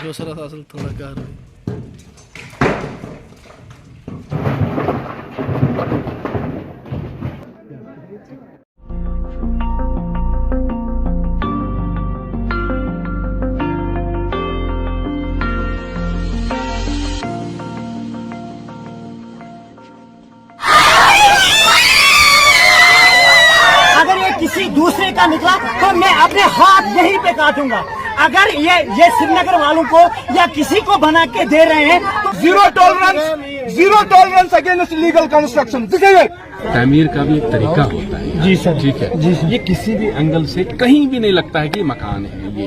दूसरा असल थोड़ा कार अगर ये किसी दूसरे का निकला तो मैं अपने हाथ यहीं पे काटूंगा। अगर ये श्रीनगर वालों को या किसी को बना के दे रहे हैं तो zero tolerance against legal construction. तामीर का भी एक तरीका होता है। जी सर, ठीक है जी सर। ये किसी भी एंगल से कहीं भी नहीं लगता है कि मकान है ये।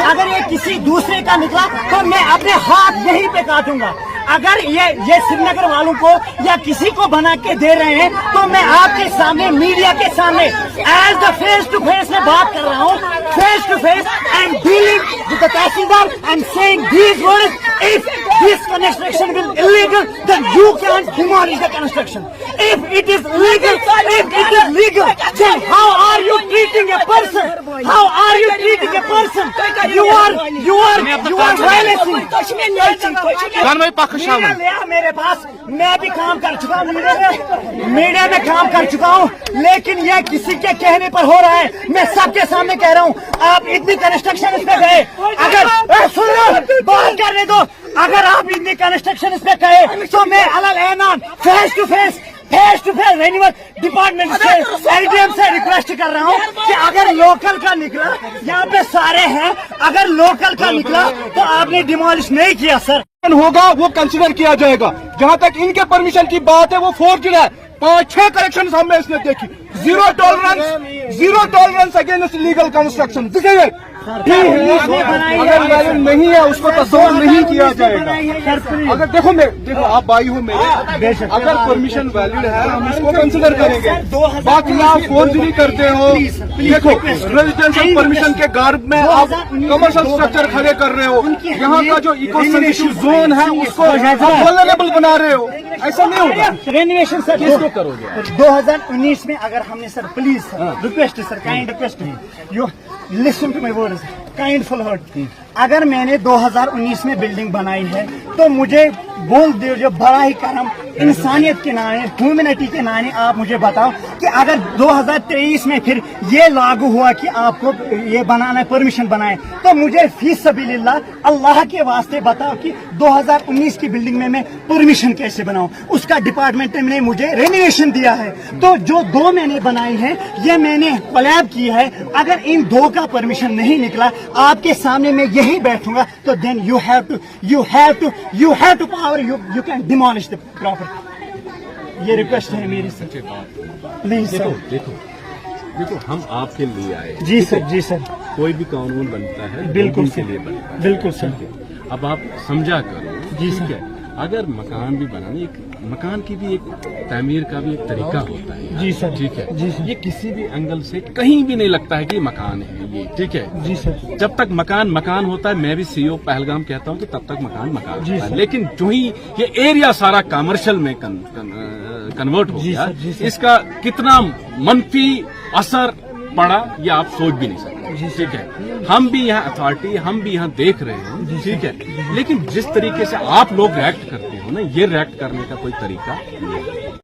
अगर ये किसी दूसरे का निकला तो मैं अपने हाथ यहीं पे काटूंगा। अगर ये श्रीनगर वालों को या किसी को बना के दे रहे हैं तो मैं आपके सामने मीडिया के सामने as the face to face में बात कर रहा हूँ। Face to face I am dealing with the तहसीलदार। I am saying these words, if this construction will illegal, then you can't demolish the construction. If it is legal, then how are you treating a person? How are you treating a person? You are violating. मेरे पास मैं भी काम कर चुका हूँ, media में काम कर चुका हूँ, लेकिन यह किसी के कहने पर हो रहा है। मैं सबके सामने कह रहा हूँ, आप इतनी कंस्ट्रक्शन इसमें गए, अगर सुन लो बात करने दो, अगर आप इतनी कंस्ट्रक्शन इसमें गए तो मैं अलग ऐलान face to face renewal department से एलडीएम से रिक्वेस्ट कर रहा हूँ कि अगर लोकल का निकला, यहाँ पे सारे हैं, अगर लोकल का निकला तो आपने डिमोलिश नहीं किया सर। होगा वो कंसिडर किया जाएगा। जहाँ तक इनके परमिशन की बात है वो फोर्जड है। 5-6 करेक्शन हमने इसने देखी। Zero tolerance against legal construction. अगर वैलिड नहीं है उसको तस्वीर नहीं किया जाएगा। अगर देखो आप भाई हो मेरे, अगर परमिशन वैलिड है हम इसको कंसिडर करेंगे। बाकी आप फोर्जरी करते हो, देखो रेजिडेंशियल परमिशन के गर्भ में आप कमर्शियल स्ट्रक्चर खड़े कर रहे हो, यहाँ का जो इको सेंसिटिव जोन है उसको वल्नरेबल बना रहे हो, ऐसा नहीं होगा। रेनोवेशन सर किसको करोगे? 2019 में अगर हमने sir please sir request sir kind request you listen to my words kindful heart. अगर मैंने 2019 में बिल्डिंग बनाई है तो मुझे बोल दो, जो बड़ा ही करम इंसानियत के नाते, ह्यूमैनिटी के नाते आप मुझे बताओ कि अगर 2023 में फिर ये लागू हुआ कि आपको ये बनाना है, परमिशन बनाए, तो मुझे फी सबीलिल्लाह अल्लाह के वास्ते बताओ कि 2019 की बिल्डिंग में मैं परमिशन कैसे बनाऊं। उसका डिपार्टमेंट ने मुझे रेनोवेशन दिया है, तो जो 2 मैंने बनाई है ये मैंने कोलैब की है। अगर इन 2 का परमिशन नहीं निकला, आपके सामने मैं यही बैठूंगा, तो then you have to power, you can demolish the property. ये रिक्वेस्ट है मेरी सर, प्लीज सर। देखो हम आपके लिए आए। जी सर। कोई भी कानून बनता है बिल्कुल के लिए बनता है, बिल्कुल सर। अब आप समझा करो। जी ठीक सर। है, अगर मकान भी बनाने, एक मकान की भी एक तामीर का भी एक तरीका होता है। जी सर। ठीक है जी सर। ये किसी भी एंगल से कहीं भी नहीं लगता है कि मकान है ये। ठीक है जी सर। जब तक मकान होता है, मैं भी सीईओ पहलगाम कहता हूँ कि तब तक मकान जी होता है। सर। लेकिन जो ही ये एरिया सारा कमर्शियल में कन्वर्ट हो गया, जी सर। इसका कितना मनफी असर पड़ा ये आप सोच भी नहीं सकते। ठीक है, हम भी यहाँ अथॉरिटी, हम भी यहाँ देख रहे हैं, ठीक है, लेकिन जिस तरीके से आप लोग रिएक्ट करते हो ना, ये रिएक्ट करने का कोई तरीका नहीं है।